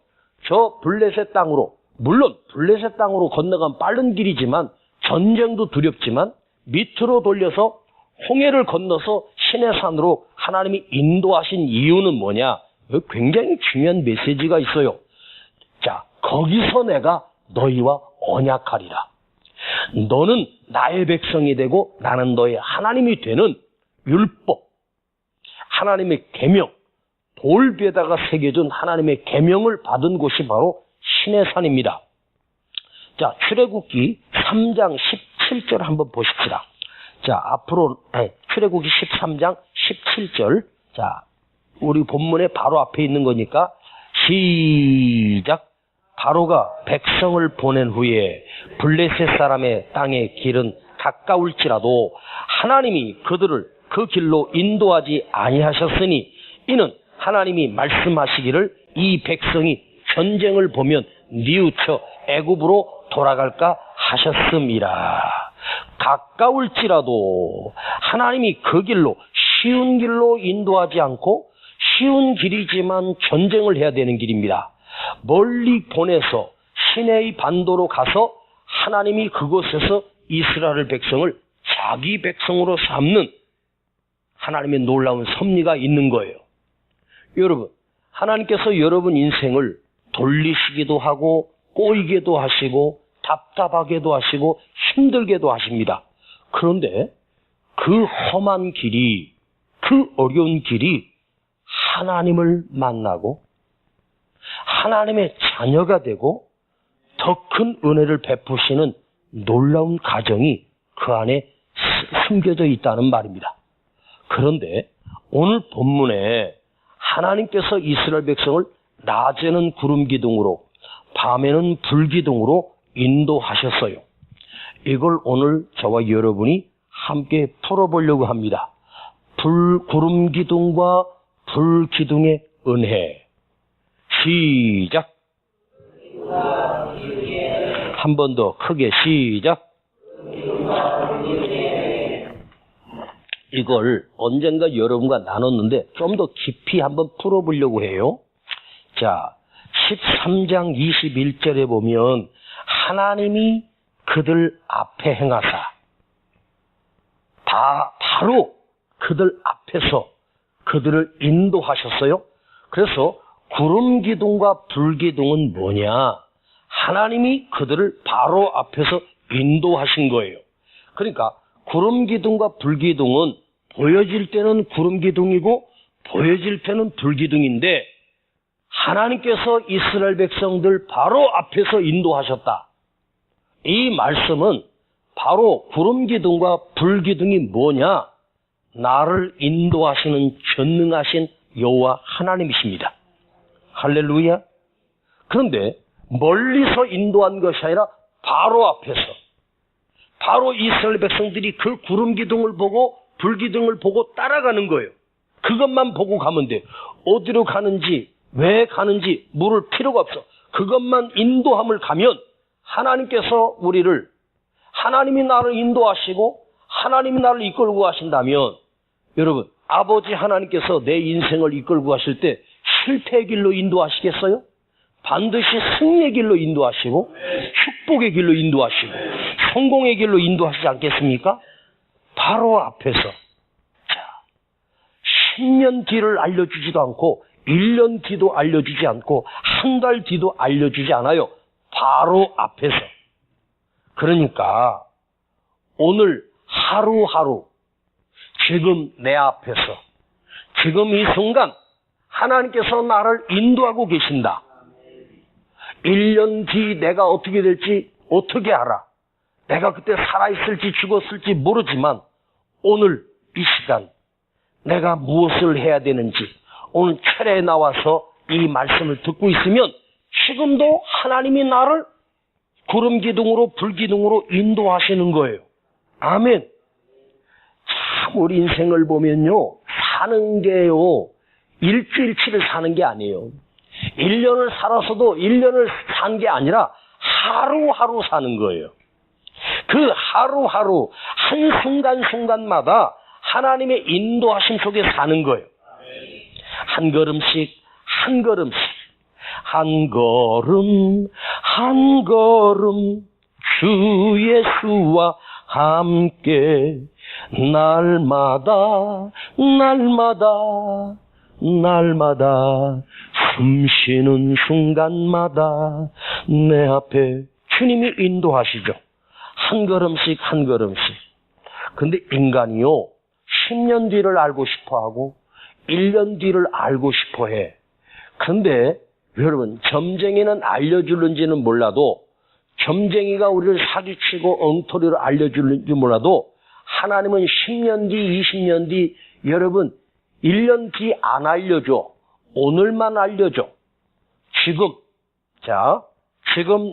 Speaker 1: 저 블레셋 땅으로, 물론 블레셋 땅으로 건너간 빠른 길이지만 전쟁도 두렵지만 밑으로 돌려서 홍해를 건너서 시내산으로 하나님이 인도하신 이유는 뭐냐? 굉장히 중요한 메시지가 있어요. 자, 거기서 내가 너희와 언약하리라. 너는 나의 백성이 되고 나는 너의 하나님이 되는 율법, 하나님의 계명, 돌비에다가 새겨준 하나님의 계명을 받은 곳이 바로 시내산입니다. 자, 출애굽기 3장 17절 한번 보십시다. 자, 앞으로 출애굽기 13장 17절. 자, 우리 본문의 바로 앞에 있는 거니까 시작. 바로가 백성을 보낸 후에 블레셋 사람의 땅의 길은 가까울지라도 하나님이 그들을 그 길로 인도하지 아니하셨으니 이는 하나님이 말씀하시기를 이 백성이 전쟁을 보면 뉘우쳐 애굽으로 돌아갈까 하셨음이라. 가까울지라도 하나님이 그 길로 쉬운 길로 인도하지 않고 쉬운 길이지만 전쟁을 해야 되는 길입니다. 멀리 보내서 시내의 반도로 가서 하나님이 그곳에서 이스라엘 백성을 자기 백성으로 삼는 하나님의 놀라운 섭리가 있는 거예요. 여러분, 하나님께서 여러분 인생을 돌리시기도 하고 꼬이게도 하시고 답답하게도 하시고 힘들게도 하십니다. 그런데 그 험한 길이, 그 어려운 길이 하나님을 만나고 하나님의 자녀가 되고 더 큰 은혜를 베푸시는 놀라운 가정이 그 안에 숨겨져 있다는 말입니다. 그런데 오늘 본문에 하나님께서 이스라엘 백성을 낮에는 구름 기둥으로 밤에는 불 기둥으로 인도하셨어요. 이걸 오늘 저와 여러분이 함께 풀어보려고 합니다. 구름 기둥과 불 기둥의 은혜. 시작. 한 번 더 크게 시작. 이걸 언젠가 여러분과 나눴는데 좀 더 깊이 한번 풀어보려고 해요. 자, 13장 21절에 보면 하나님이 그들 앞에 행하사 바로 그들 앞에서 그들을 인도하셨어요. 그래서 구름 기둥과 불 기둥은 뭐냐? 하나님이 그들을 바로 앞에서 인도하신 거예요. 그러니까 구름 기둥과 불 기둥은 보여질 때는 구름 기둥이고 보여질 때는 불 기둥인데 하나님께서 이스라엘 백성들 바로 앞에서 인도하셨다. 이 말씀은 바로 구름 기둥과 불 기둥이 뭐냐? 나를 인도하시는 전능하신 여호와 하나님이십니다. 할렐루야. 그런데 멀리서 인도한 것이 아니라 바로 앞에서, 바로 이스라엘 백성들이 그 구름 기둥을 보고 불 기둥을 보고 따라가는 거예요. 그것만 보고 가면 돼. 어디로 가는지 왜 가는지 물을 필요가 없어. 그것만 인도함을 가면 하나님께서 하나님이 나를 인도하시고 하나님이 나를 이끌고 가신다면 여러분, 아버지 하나님께서 내 인생을 이끌고 가실 때 실패의 길로 인도하시겠어요? 반드시 승리의 길로 인도하시고 축복의 길로 인도하시고 성공의 길로 인도하시지 않겠습니까? 바로 앞에서. 자, 10년 뒤를 알려주지도 않고 1년 뒤도 알려주지 않고 한 달 뒤도 알려주지 않아요. 바로 앞에서. 그러니까 오늘 하루하루 지금 내 앞에서 지금 이 순간 하나님께서 나를 인도하고 계신다. 1년 뒤 내가 어떻게 될지 어떻게 알아? 내가 그때 살아있을지 죽었을지 모르지만 오늘 이 시간 내가 무엇을 해야 되는지 오늘 철회에 나와서 이 말씀을 듣고 있으면 지금도 하나님이 나를 구름 기둥으로 불 기둥으로 인도하시는 거예요. 아멘. 참 우리 인생을 보면요, 사는 게요, 일주일치를 사는 게 아니에요. 1년을 살아서도 1년을 산 게 아니라 하루하루 사는 거예요. 그 하루하루 한순간순간마다 하나님의 인도하심 속에 사는 거예요. 한 걸음씩 한 걸음씩 한 걸음 한 걸음 주 예수와 함께 날마다 날마다 날마다 숨 쉬는 순간마다 내 앞에 주님이 인도하시죠. 한 걸음씩 한 걸음씩. 근데 인간이요, 10년 뒤를 알고 싶어하고 1년 뒤를 알고 싶어해. 근데 여러분, 점쟁이는 알려주는지는 몰라도, 점쟁이가 우리를 사기치고 엉터리로 알려주는지 몰라도, 하나님은 10년 뒤, 20년 뒤, 여러분 1년 뒤 안 알려줘. 오늘만 알려줘. 지금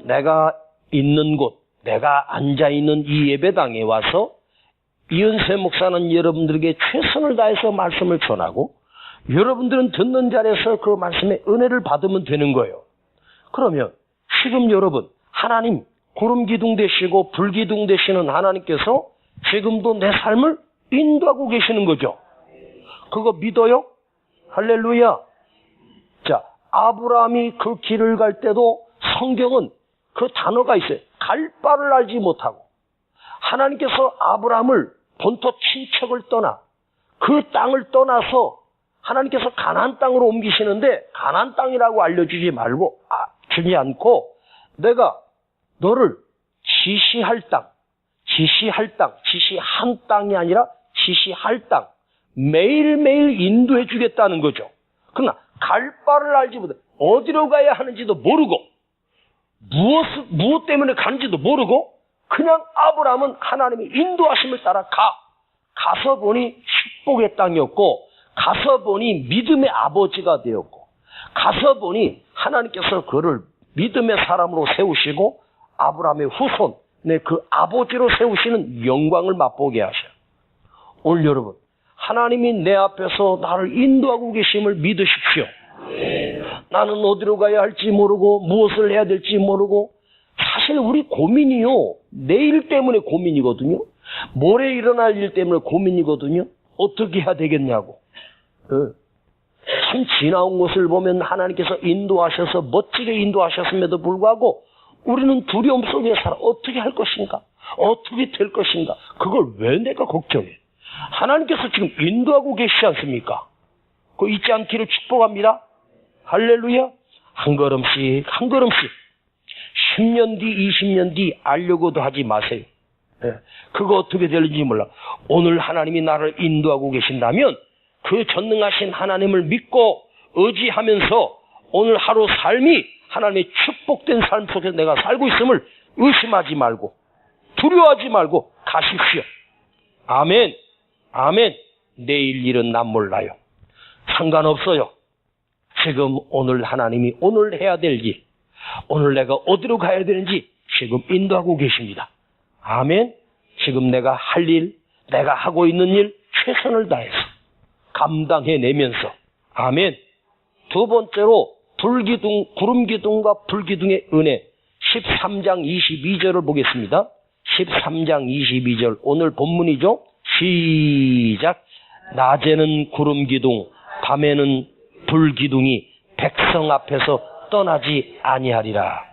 Speaker 1: 내가 있는 곳, 내가 앉아있는 이 예배당에 와서 이은세 목사는 여러분들에게 최선을 다해서 말씀을 전하고, 여러분들은 듣는 자리에서 그 말씀의 은혜를 받으면 되는 거예요. 그러면 지금 여러분, 하나님 구름 기둥 되시고 불 기둥 되시는 하나님께서 지금도 내 삶을 인도하고 계시는 거죠. 그거 믿어요? 할렐루야. 자, 아브라함이 그 길을 갈 때도 성경은 그 단어가 있어요. 갈 바를 알지 못하고, 하나님께서 아브라함을 본토 친척을 떠나 그 땅을 떠나서 하나님께서 가나안 땅으로 옮기시는데, 가나안 땅이라고 알려주지 말고 주지 않고, 내가 너를 지시할 땅, 지시한 땅이 아니라 지시할 땅, 매일매일 인도해 주겠다는 거죠. 그러나 갈 바를 알지 못해, 어디로 가야 하는지도 모르고, 무엇 때문에 가는지도 모르고, 그냥 아브라함은 하나님의 인도하심을 따라 가서 보니 축복의 땅이었고, 가서 보니 믿음의 아버지가 되었고, 가서 보니 하나님께서 그를 믿음의 사람으로 세우시고 아브라함의 후손, 그 아버지로 세우시는 영광을 맛보게 하셔요. 오늘 여러분, 하나님이 내 앞에서 나를 인도하고 계심을 믿으십시오. 나는 어디로 가야 할지 모르고 무엇을 해야 될지 모르고, 사실 우리 고민이요, 내일 때문에 고민이거든요. 모레 일어날 일 때문에 고민이거든요. 어떻게 해야 되겠냐고. 참 지나온 것을 보면 하나님께서 인도하셔서 멋지게 인도하셨음에도 불구하고 우리는 두려움 속에 살아. 어떻게 할 것인가? 어떻게 될 것인가? 그걸 왜 내가 걱정해? 하나님께서 지금 인도하고 계시지 않습니까? 그거 잊지 않기를 축복합니다. 할렐루야. 한 걸음씩 한 걸음씩 10년 뒤 20년 뒤 알려고도 하지 마세요. 그거 어떻게 될지 몰라. 오늘 하나님이 나를 인도하고 계신다면 그 전능하신 하나님을 믿고 의지하면서 오늘 하루 삶이 하나님의 축복된 삶 속에서 내가 살고 있음을 의심하지 말고 두려워하지 말고 가십시오. 아멘. 아멘. 내일 일은 난 몰라요. 상관없어요. 지금 오늘 하나님이 오늘 해야 될 일, 오늘 내가 어디로 가야 되는지 지금 인도하고 계십니다. 아멘. 지금 내가 할 일, 내가 하고 있는 일 최선을 다해서 감당해내면서, 아멘. 두 번째로 불기둥, 구름기둥과 불기둥의 은혜, 13장 22절을 보겠습니다. 13장 22절, 오늘 본문이죠. 시작. 낮에는 구름기둥, 밤에는 불기둥이 백성 앞에서 떠나지 아니하리라.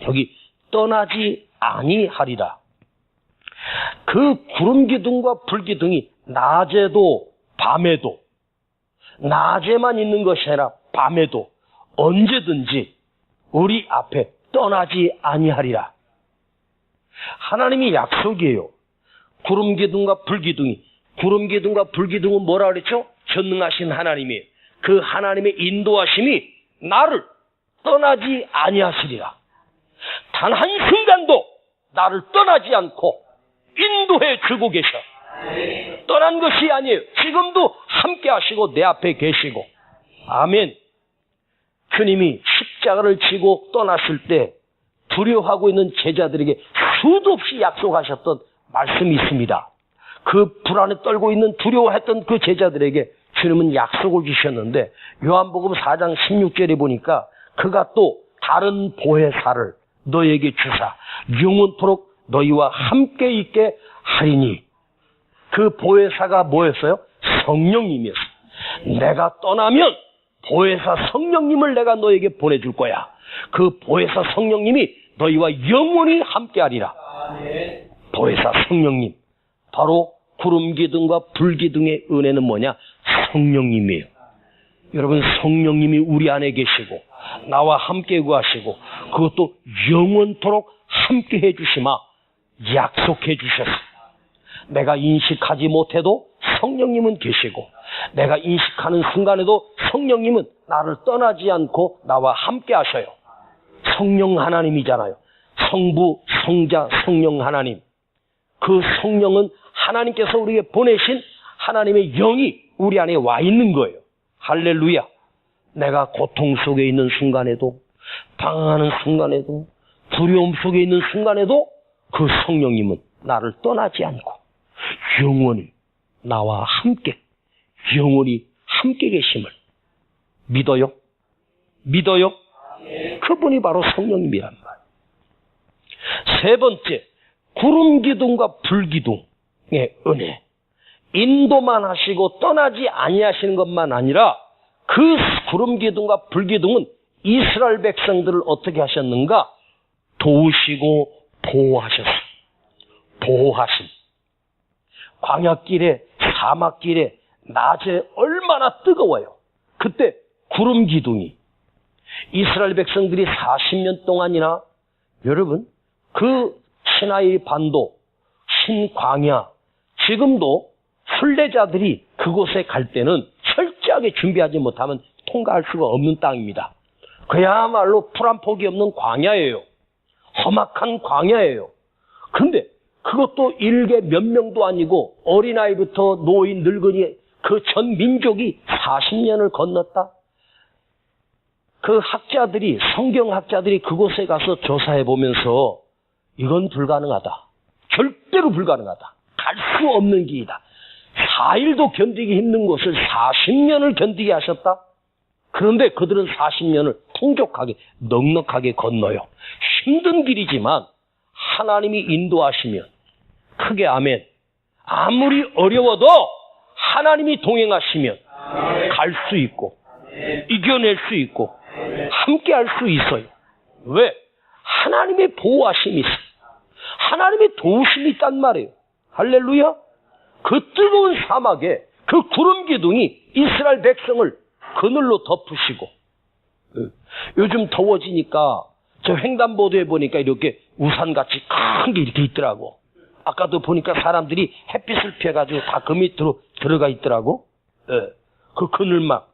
Speaker 1: 여기 떠나지 아니하리라. 그 구름기둥과 불기둥이 낮에도 밤에도, 낮에만 있는 것이 아니라 밤에도 언제든지 우리 앞에 떠나지 아니하리라. 하나님이 약속이에요. 구름기둥과 불기둥이, 구름기둥과 불기둥은 뭐라 그랬죠? 전능하신 하나님이, 그 하나님의 인도하심이 나를 떠나지 아니하시리라. 단 한순간도 나를 떠나지 않고 인도해 주고 계셔. 떠난 것이 아니에요. 지금도 함께 하시고 내 앞에 계시고. 아멘. 주님이 십자가를 지고 떠났을 때 두려워하고 있는 제자들에게 수도 없이 약속하셨던 말씀이 있습니다. 그 불안에 떨고 있는 두려워했던 그 제자들에게 주님은 약속을 주셨는데 요한복음 4장 16절에 보니까 그가 또 다른 보혜사를 너에게 주사 영원토록 너희와 함께 있게 하리니. 그 보혜사가 뭐였어요? 성령님이었어요. 내가 떠나면 보혜사 성령님을 내가 너에게 보내줄 거야. 그 보혜사 성령님이 너희와 영원히 함께하리라. 보혜사 성령님, 바로 구름기둥과 불기둥의 은혜는 뭐냐? 성령님이에요. 여러분, 성령님이 우리 안에 계시고 나와 함께 구하시고 그것도 영원토록 함께 해주시마 약속해 주셨어요. 내가 인식하지 못해도 성령님은 계시고 내가 인식하는 순간에도 성령님은 나를 떠나지 않고 나와 함께 하셔요. 성령 하나님이잖아요. 성부, 성자, 성령 하나님. 그 성령은 하나님께서 우리에게 보내신 하나님의 영이 우리 안에 와 있는 거예요. 할렐루야. 내가 고통 속에 있는 순간에도, 방황하는 순간에도, 두려움 속에 있는 순간에도 그 성령님은 나를 떠나지 않고 영원히 나와 함께, 영원히 함께 계심을 믿어요? 믿어요? 그분이 바로 성령님이란 말. 세 번째, 구름기둥과 불기둥의 은혜. 인도만 하시고 떠나지 아니하시는 것만 아니라 그 구름기둥과 불기둥은 이스라엘 백성들을 어떻게 하셨는가? 도우시고 보호하셨어요. 보호하심. 광야길에, 사막길에 낮에 얼마나 뜨거워요. 그때 구름기둥이 이스라엘 백성들이 40년 동안이나, 여러분, 그 시나이 반도, 신광야, 지금도 순례자들이 그곳에 갈 때는 철저하게 준비하지 못하면 통과할 수가 없는 땅입니다. 그야말로 풀 한 폭이 없는 광야예요. 험악한 광야예요. 근데 그것도 일개 몇 명도 아니고 어린아이부터 노인, 늙은이 그 전 민족이 40년을 건넜다. 그 학자들이, 성경학자들이 그곳에 가서 조사해 보면서 이건 불가능하다. 절대로 불가능하다. 갈 수 없는 길이다. 4일도 견디기 힘든 곳을 40년을 견디게 하셨다. 그런데 그들은 40년을 풍족하게, 넉넉하게 건너요. 힘든 길이지만 하나님이 인도하시면, 크게 아멘. 아무리 어려워도 하나님이 동행하시면 갈 수 있고 이겨낼 수 있고 함께 할 수 있어요. 왜? 하나님의 보호하심이 있어요. 하나님의 도우심이 있단 말이에요. 할렐루야. 그 뜨거운 사막에 그 구름기둥이 이스라엘 백성을 그늘로 덮으시고, 요즘 더워지니까 저 횡단보도에 보니까 이렇게 우산같이 큰 게 이렇게 있더라고. 아까도 보니까 사람들이 햇빛을 피해가지고 다 그 밑으로 들어가 있더라고. 그 그늘막.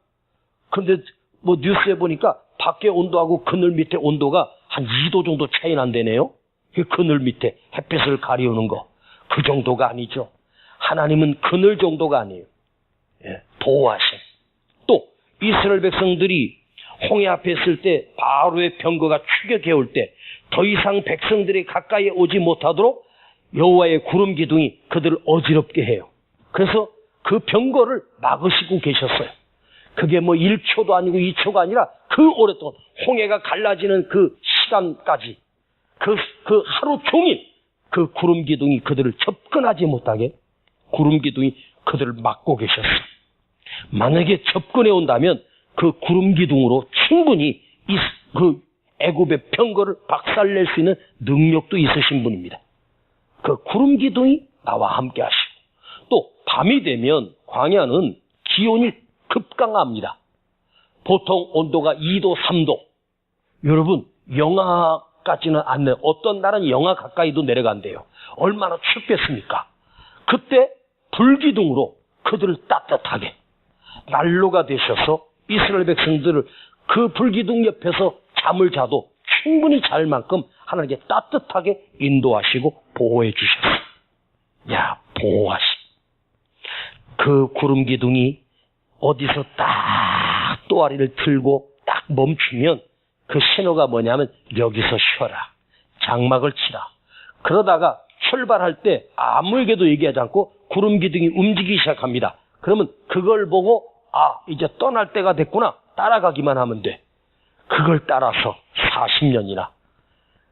Speaker 1: 근데 뭐 뉴스에 보니까 밖에 온도하고 그늘 밑에 온도가 한 2도 정도 차이 난다네요. 그 그늘 밑에 햇빛을 가리우는 거. 그 정도가 아니죠. 하나님은 그늘 정도가 아니에요. 보호하심. 또 이스라엘 백성들이 홍해 앞에 있을 때 바로의 병거가 추격해올 때 더 이상 백성들이 가까이 오지 못하도록 여호와의 구름 기둥이 그들을 어지럽게 해요. 그래서 그 병거를 막으시고 계셨어요. 그게 뭐 1초도 아니고 2초가 아니라 그 오랫동안 홍해가 갈라지는 그 시간까지 그 하루 종일 그 구름 기둥이 그들을 접근하지 못하게 구름 기둥이 그들을 막고 계셨어요. 만약에 접근해 온다면 그 구름 기둥으로 충분히 그 애굽의 병거를 박살낼 수 있는 능력도 있으신 분입니다. 그 구름 기둥이 나와 함께 하시고, 또 밤이 되면 광야는 기온이 급강합니다. 보통 온도가 2도, 3도. 여러분, 영하까지는 안 내요. 어떤 날은 영하 가까이도 내려간대요. 얼마나 춥겠습니까? 그때 불기둥으로 그들을 따뜻하게 난로가 되셔서 이스라엘 백성들을 그 불기둥 옆에서 잠을 자도 충분히 잘 만큼 하나님께 따뜻하게 인도하시고 보호해 주셨어요. 야, 보호하시. 그 구름 기둥이 어디서 딱 또아리를 틀고 딱 멈추면 그 신호가 뭐냐면 여기서 쉬어라. 장막을 치라. 그러다가 출발할 때 아무에게도 얘기하지 않고 구름 기둥이 움직이기 시작합니다. 그러면 그걸 보고 이제 떠날 때가 됐구나. 따라가기만 하면 돼. 그걸 따라서 40년이나.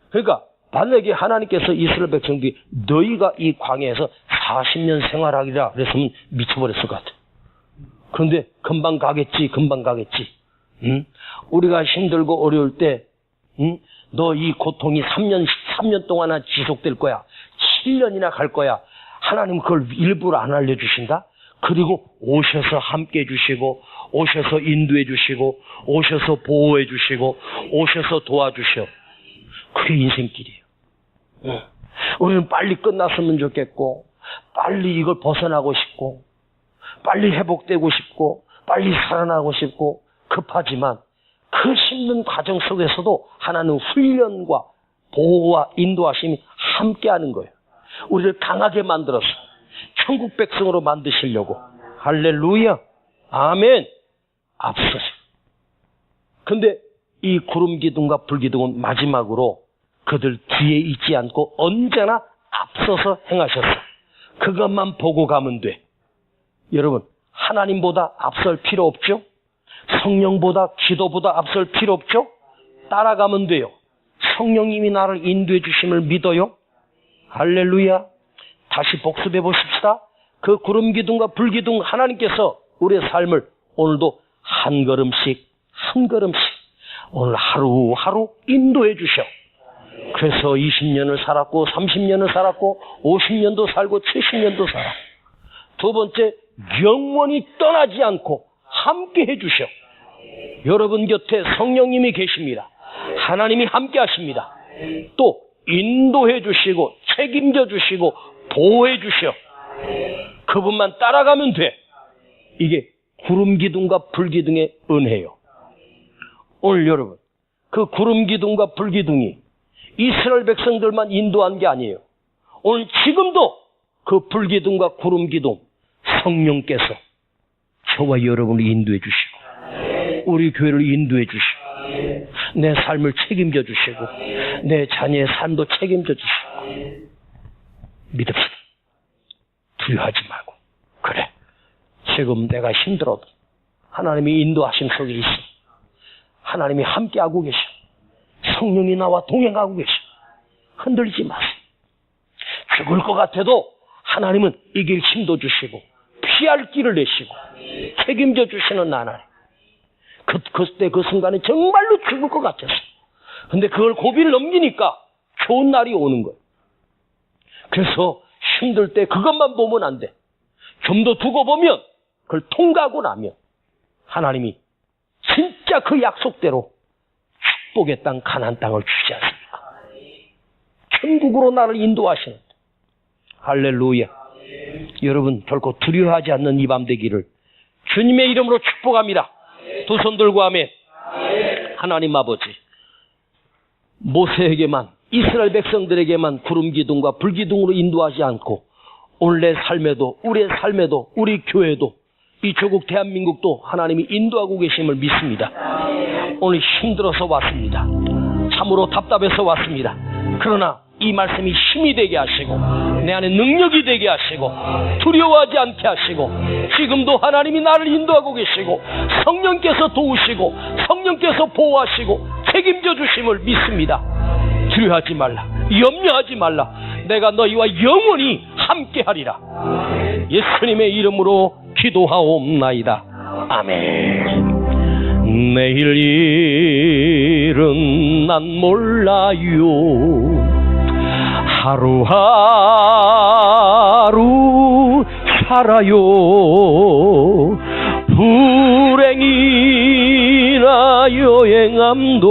Speaker 1: 그러니까 만약에 하나님께서 이스라엘 백성들이 너희가 이 광야에서 40년 생활하리라 그랬으면 미쳐버렸을 것 같아. 그런데 금방 가겠지. 응? 우리가 힘들고 어려울 때 너 이 고통이 3년 동안 지속될 거야. 7년이나 갈 거야. 하나님은 그걸 일부러 안 알려주신다? 그리고 오셔서 함께 해주시고, 오셔서 인도해 주시고, 오셔서 보호해 주시고, 오셔서 도와주셔. 그게 인생길이에요. 우리는 빨리 끝났으면 좋겠고, 빨리 이걸 벗어나고 싶고, 빨리 회복되고 싶고, 빨리 살아나고 싶고, 급하지만 그 힘든 과정 속에서도 하나는 훈련과 보호와 인도하심이 함께하는 거예요. 우리를 강하게 만들어서 천국 백성으로 만드시려고. 할렐루야. 아멘. 앞서서. 근데 이 구름 기둥과 불 기둥은 마지막으로 그들 뒤에 있지 않고 언제나 앞서서 행하셨어. 그것만 보고 가면 돼. 여러분, 하나님보다 앞설 필요 없죠? 성령보다, 기도보다 앞설 필요 없죠? 따라가면 돼요. 성령님이 나를 인도해 주심을 믿어요? 할렐루야. 다시 복습해 보십시다. 그 구름 기둥과 불 기둥 하나님께서 우리의 삶을 오늘도 한 걸음씩 오늘 하루하루 인도해 주셔. 그래서 20년을 살았고 30년을 살았고 50년도 살고 70년도 살아. 두 번째, 영원히 떠나지 않고 함께 해주셔. 여러분 곁에 성령님이 계십니다. 하나님이 함께 하십니다. 또 인도해 주시고 책임져 주시고 보호해 주셔. 그분만 따라가면 돼. 이게 구름 기둥과 불 기둥의 은혜요. 오늘 여러분, 그 구름 기둥과 불 기둥이 이스라엘 백성들만 인도한 게 아니에요. 오늘 지금도 그 불 기둥과 구름 기둥 성령께서 저와 여러분을 인도해 주시고 우리 교회를 인도해 주시고 내 삶을 책임져 주시고 내 자녀의 삶도 책임져 주시고 믿읍시다. 두려워하지 말고. 그래, 지금 내가 힘들어도 하나님이 인도하심 속에 있어. 하나님이 함께하고 계셔. 성령이 나와 동행하고 계셔. 흔들리지 마세요. 죽을 것 같아도 하나님은 이길 힘도 주시고 피할 길을 내시고 책임져 주시는 하나님. 그때 그 순간에 정말로 죽을 것 같았어. 근데 그걸 고비를 넘기니까 좋은 날이 오는 거예요. 그래서 힘들 때 그것만 보면 안 돼. 좀 더 두고 보면 그걸 통과하고 나면 하나님이 진짜 그 약속대로 축복의 땅 가나안 땅을 주지 않습니까? 천국으로 나를 인도하시는. 할렐루야. 여러분 결코 두려워하지 않는 이 밤 되기를 주님의 이름으로 축복합니다. 두 손 들고 아멘. 하나님 아버지, 모세에게만, 이스라엘 백성들에게만 구름 기둥과 불 기둥으로 인도하지 않고 오늘 내 삶에도, 우리의 삶에도, 우리 교회도, 이 조국 대한민국도 하나님이 인도하고 계심을 믿습니다. 오늘 힘들어서 왔습니다. 참으로 답답해서 왔습니다. 그러나 이 말씀이 힘이 되게 하시고 내 안에 능력이 되게 하시고 두려워하지 않게 하시고 지금도 하나님이 나를 인도하고 계시고 성령께서 도우시고 성령께서 보호하시고 책임져 주심을 믿습니다. 두려워하지 말라. 염려하지 말라. 내가 너희와 영원히 함께하리라. 예수님의 이름으로 기도하옵나이다. 아멘. 내일 일은 난 몰라요. 하루하루 살아요. 불행이나 여행함도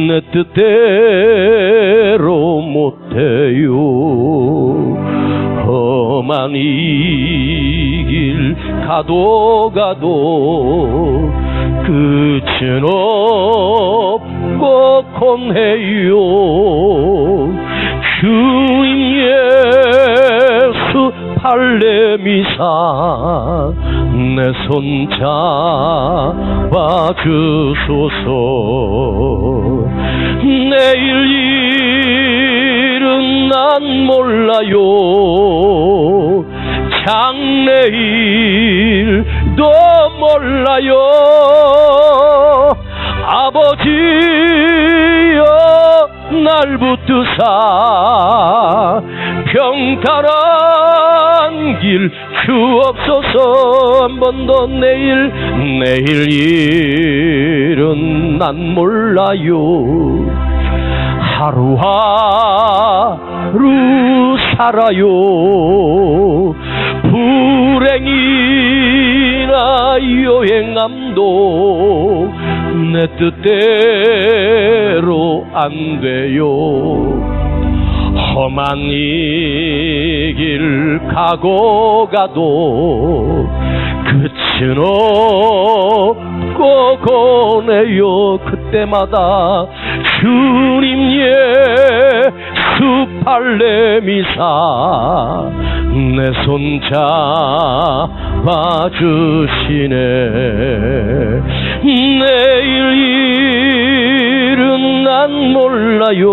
Speaker 1: 내 뜻대로 못해요. 험한 이 길 가도 끝은 없고 건해요. 주인 예수 발레미사 내 손 잡아주소서. 내일 일은 난 몰라요. 장래일도 몰라요. 아버지여 날 붙드사 평탄한 길 주옵소서. 한 번 더. 내일 일은 난 몰라요. 하루하루 살아요. 불행이나 여행함도 내 뜻대로 안 돼요. 험한 이 길 가고 가도 끝은 없고 고네요. 그때마다 주님 예수 발레미사 내 손 잡아주시네. 내일 일은 난 몰라요.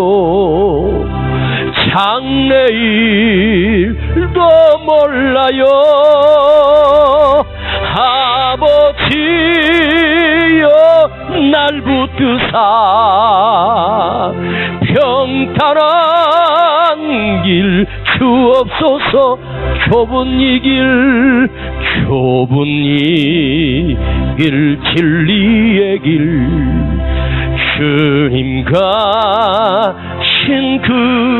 Speaker 1: 장래일도 몰라요. 아버지여 날 붙드사 평탄한 길 주옵소서. 좁은 이 길 진리의 길 주님과 신 그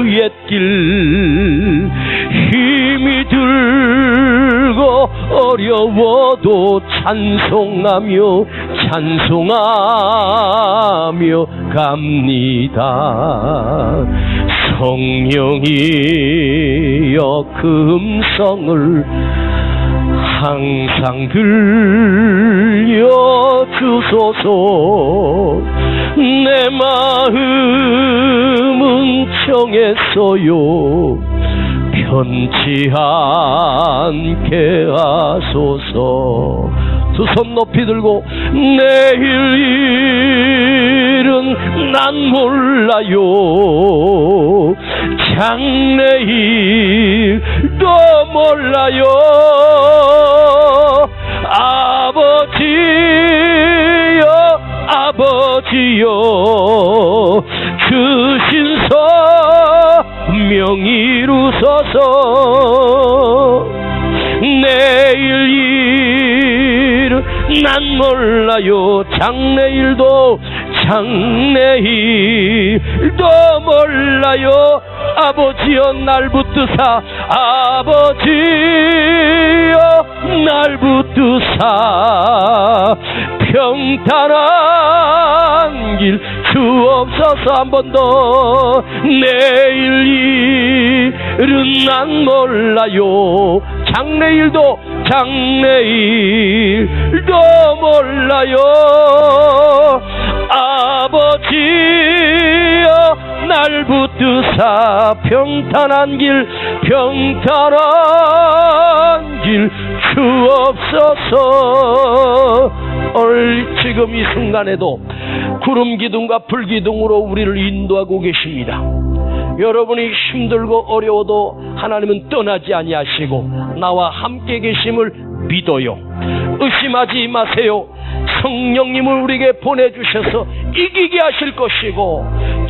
Speaker 1: 옛길 힘이 들고 어려워도 찬송하며 갑니다. 성령이여 그 음성을 항상 들려주소서. 내 마음은 정했어요. 편치 않게 하소서. 두 손 높이 들고 내일 일은 난 몰라요. 장래일도 몰라요. 아버지여 주신 소명 이루소서. 내일 일은 난 몰라요. 장래일도 몰라요. 아버지여 날 붙드사 아버지여 날 붙드사 평탄한 길 주옵소서. 한 번 더. 내일 일은 난 몰라요. 장래일도 몰라요. 아버지여 날 붙드사 평탄한 길 주옵소서. 오늘 지금 이 순간에도 구름 기둥과 불 기둥으로 우리를 인도하고 계십니다. 여러분이 힘들고 어려워도 하나님은 떠나지 아니하시고 나와 함께 계심을 믿어요. 의심하지 마세요. 성령님을 우리에게 보내주셔서 이기게 하실 것이고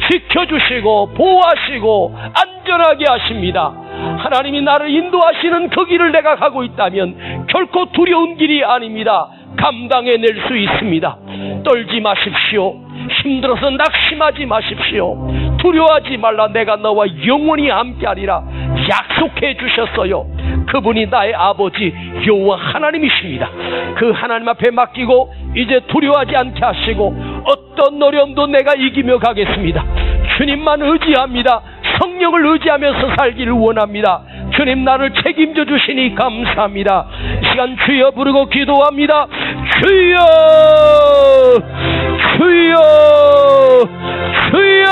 Speaker 1: 지켜주시고 보호하시고 안전하게 하십니다. 하나님이 나를 인도하시는 그 길을 내가 가고 있다면 결코 두려운 길이 아닙니다. 감당해낼 수 있습니다. 떨지 마십시오. 힘들어서 낙심하지 마십시오. 두려워하지 말라. 내가 너와 영원히 함께하리라 약속해 주셨어요. 그분이 나의 아버지 여호와 하나님이십니다. 그 하나님 앞에 맡기고 이제 두려워하지 않게 하시고 어떤 어려움도 내가 이기며 가겠습니다. 주님만 의지합니다. 성령을 의지하면서 살기를 원합니다. 주님 나를 책임져 주시니 감사합니다. 이 시간 주여 부르고 기도합니다. 주여 주여 주여